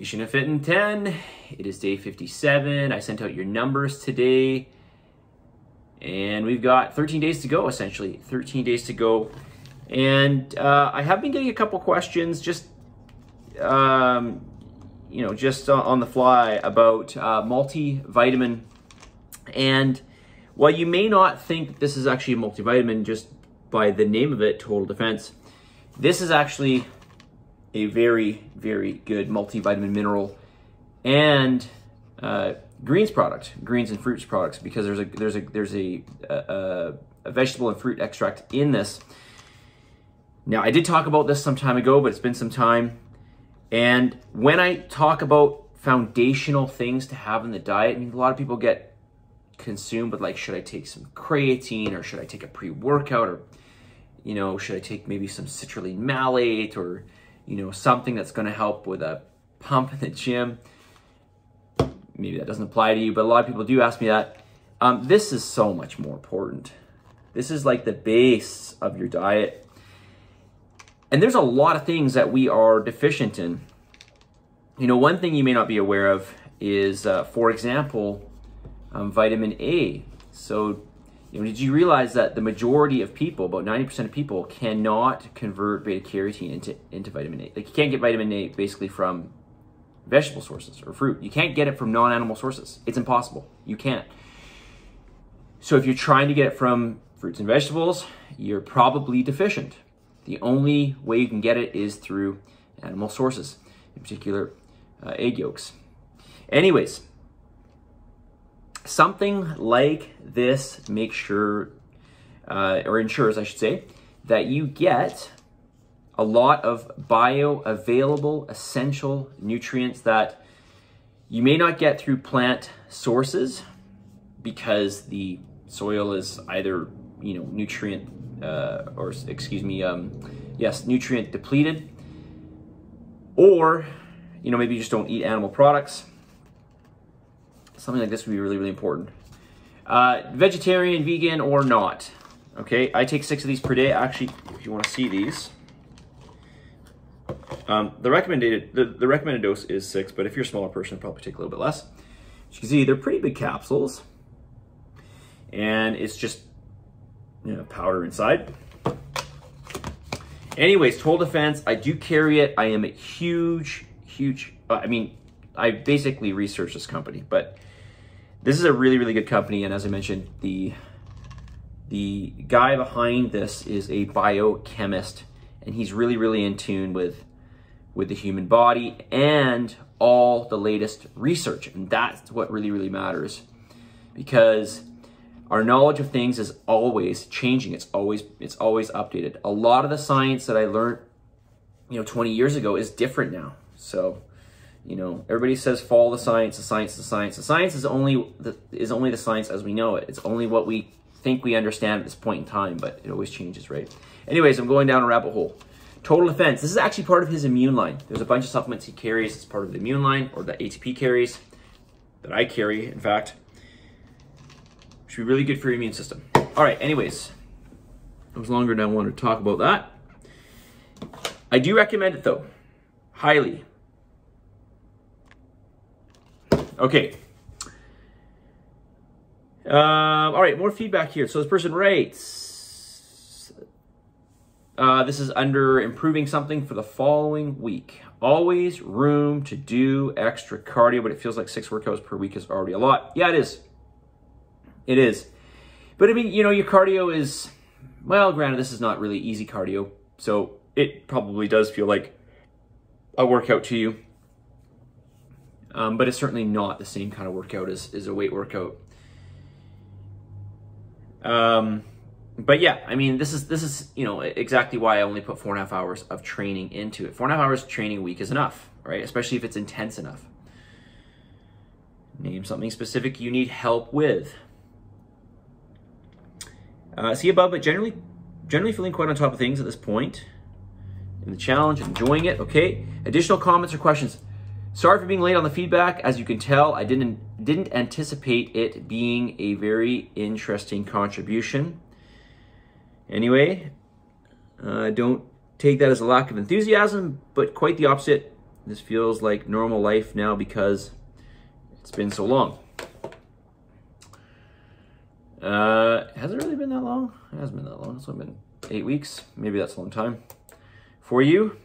Patient and Fit in 10. It is day 57. I sent out your numbers today. And we've got 13 days to go, essentially. 13 days to go. And I have been getting a couple questions just, just on the fly about multivitamin. And while you may not think this is actually a multivitamin just by the name of it, Total Defense, this is actually a very, very good multivitamin mineral and greens product, greens and fruits products, because there's a vegetable and fruit extract in this. Now, I did talk about this some time ago, but it's been some time. And when I talk about foundational things to have in the diet, I mean, a lot of people get consumed with like, should I take some creatine, or should I take a pre-workout, or should I take maybe some citrulline malate, or something that's going to help with a pump in the gym. Maybe that doesn't apply to you, but a lot of people do ask me that. This is so much more important. This is like the base of your diet. And there's a lot of things that we are deficient in. One thing you may not be aware of is, for example, vitamin A. So, did you realize that the majority of people, about 90% of people, cannot convert beta carotene into vitamin A? Like, you can't get vitamin A basically from vegetable sources or fruit. You can't get it from non-animal sources. It's impossible. You can't. So if you're trying to get it from fruits and vegetables, you're probably deficient. The only way you can get it is through animal sources, in particular egg yolks. Anyways, something like this makes sure, or ensures, I should say, that you get a lot of bioavailable essential nutrients that you may not get through plant sources because the soil is either, nutrient, nutrient depleted, or, maybe you just don't eat animal products. Something like this would be really, really important. Vegetarian, vegan, or not. Okay, I take 6 of these per day. Actually, if you want to see these, the recommended dose is 6, but if you're a smaller person, probably take a little bit less. As you can see, they're pretty big capsules, and it's just powder inside. Anyways, Total Defense, I do carry it. I am a huge. I basically researched this company, but this is a really, really good company. And as I mentioned, the guy behind this is a biochemist, and he's really, really in tune with the human body and all the latest research. And that's what really, really matters, because our knowledge of things is always changing. It's always updated. A lot of the science that I learned, 20 years ago is different now. So, everybody says follow the science, the science, the science. The science is only the science as we know it. It's only what we think we understand at this point in time, but it always changes, right? Anyways, I'm going down a rabbit hole. Total Defense. This is actually part of his immune line. There's a bunch of supplements he carries as part of the immune line, or the ATP carries, that I carry, in fact. Should be really good for your immune system. All right, anyways, it was longer than I wanted to talk about that. I do recommend it, though, highly. Okay. All right, more feedback here. So this person writes, this is under improving something for the following week. Always room to do extra cardio, but it feels like 6 workouts per week is already a lot. Yeah, it is. It is. But I mean, your cardio is, well, granted, this is not really easy cardio, so it probably does feel like a workout to you. But it's certainly not the same kind of workout as a weight workout. But yeah, I mean, this is exactly why I only put 4.5 hours of training into it. 4.5 hours of training a week is enough, right? Especially if it's intense enough. Name something specific you need help with. See above, but generally feeling quite on top of things at this point in the challenge, enjoying it. Okay. Additional comments or questions? Sorry for being late on the feedback. As you can tell, I didn't anticipate it being a very interesting contribution. Anyway, don't take that as a lack of enthusiasm, but quite the opposite. This feels like normal life now because it's been so long. Has it really been that long? It hasn't been that long. It's only been 8 weeks. Maybe that's a long time for you.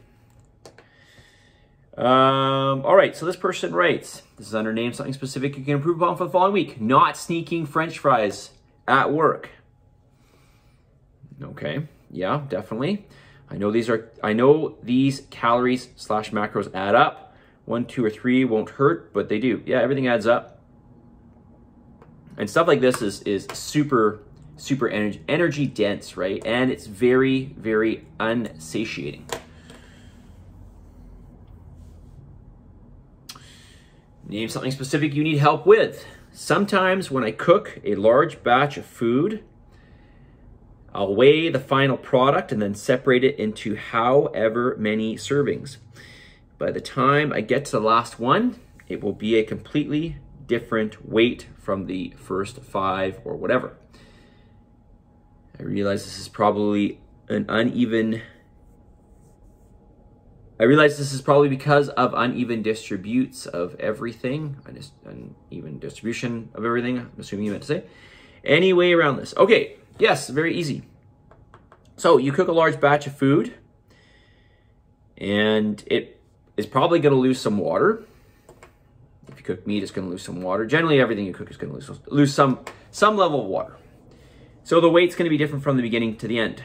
All right, so this person writes, this is under name something specific you can improve upon for the following week. Not sneaking French fries at work. Okay, yeah, definitely. I know these calories / macros add up. 1, 2, or 3 won't hurt, but they do. Yeah, everything adds up. And stuff like this is super energy dense, right? And it's very, very unsatiating. Name something specific you need help with. Sometimes when I cook a large batch of food, I'll weigh the final product and then separate it into however many servings. By the time I get to the last one, it will be a completely different weight from the first 5 or whatever. I realize this is probably because of uneven distributes of everything. Uneven distribution of everything, I'm assuming you meant to say. Any way around this. Okay, yes, very easy. So you cook a large batch of food, and it is probably gonna lose some water. If you cook meat, it's gonna lose some water. Generally, everything you cook is gonna lose some level of water. So the weight's gonna be different from the beginning to the end.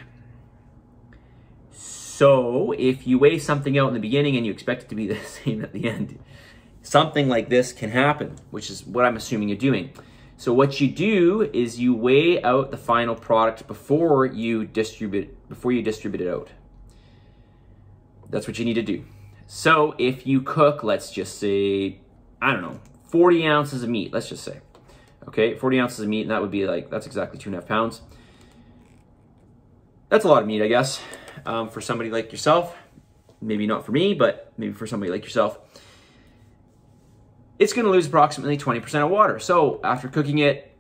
So if you weigh something out in the beginning and you expect it to be the same at the end, something like this can happen, which is what I'm assuming you're doing. So what you do is you weigh out the final product before you distribute it out. That's what you need to do. So if you cook, let's just say, I don't know, 40 ounces of meat, let's just say. Okay, 40 ounces of meat, and that would be like, that's exactly 2.5 pounds. That's a lot of meat, I guess. For somebody like yourself, maybe not for me, but maybe for somebody like yourself, it's going to lose approximately 20% of water. So after cooking it,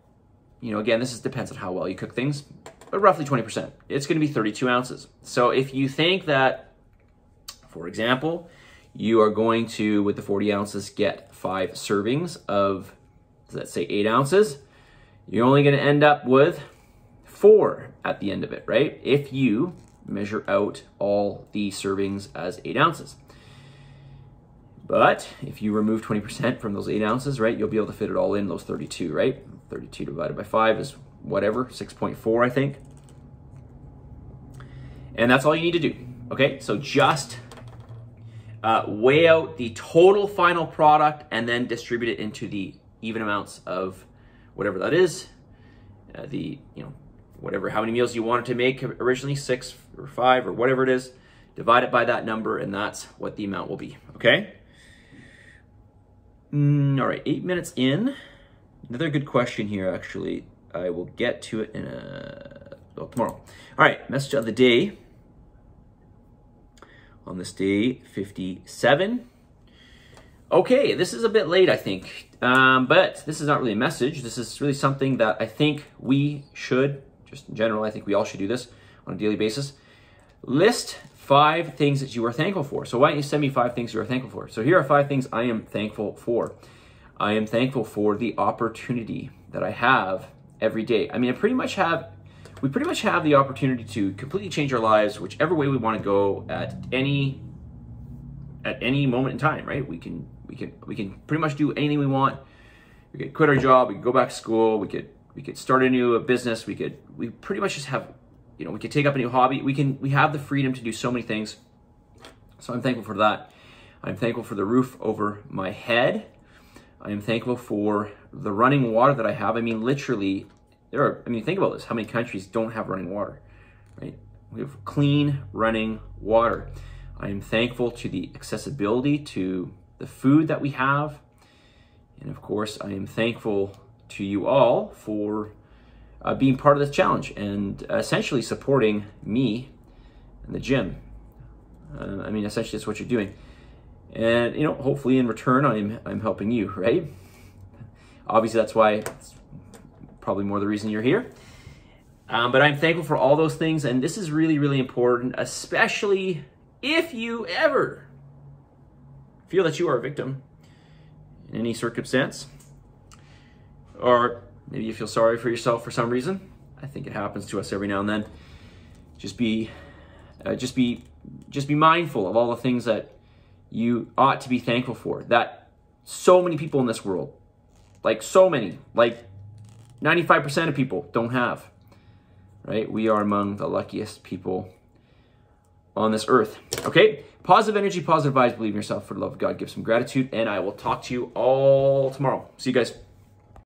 again, this depends on how well you cook things, but roughly 20%. It's going to be 32 ounces. So if you think that, for example, you are going to, with the 40 ounces, get 5 servings of, let's say 8 ounces, you're only going to end up with 4 at the end of it, right? If you measure out all the servings as 8 ounces. But if you remove 20% from those 8 ounces, right, you'll be able to fit it all in those 32, right? 32 divided by 5 is whatever, 6.4, I think. And that's all you need to do, okay? So just weigh out the total final product and then distribute it into the even amounts of whatever that is. Whatever, how many meals you wanted to make originally, 6 or 5 or whatever it is, divide it by that number, and that's what the amount will be, okay? All right, 8 minutes in. Another good question here, actually. I will get to it in tomorrow. All right, message of the day. On this day 57. Okay, this is a bit late, I think, but this is not really a message. This is really something that I think we should, just in general, I think we all should do this on a daily basis. List 5 things that you are thankful for. So why don't you send me 5 things you are thankful for? So here are 5 things I am thankful for. I am thankful for the opportunity that I have every day. I mean, we pretty much have the opportunity to completely change our lives whichever way we want to go at any moment in time, right? We can pretty much do anything we want. We could quit our job, we could go back to school, we could start a new business, we pretty much just have, we could take up a new hobby. We have the freedom to do so many things. So I'm thankful for that. I'm thankful for the roof over my head. I am thankful for the running water that I have. I mean, literally, think about this. How many countries don't have running water, right? We have clean running water. I am thankful to the accessibility to the food that we have. And of course, I am thankful to you all for being part of this challenge and essentially supporting me in the gym. Essentially that's what you're doing. And, hopefully in return, I'm helping you, right? Obviously, that's why it's probably more the reason you're here. But I'm thankful for all those things. And this is really, really important, especially if you ever feel that you are a victim in any circumstance, or maybe you feel sorry for yourself for some reason. I think it happens to us every now and then. Just be mindful of all the things that you ought to be thankful for. That so many people in this world, like 95% of people don't have. Right? We are among the luckiest people on this earth. Okay? Positive energy, positive vibes, believe in yourself, for the love of God, give some gratitude, and I will talk to you all tomorrow. See you guys.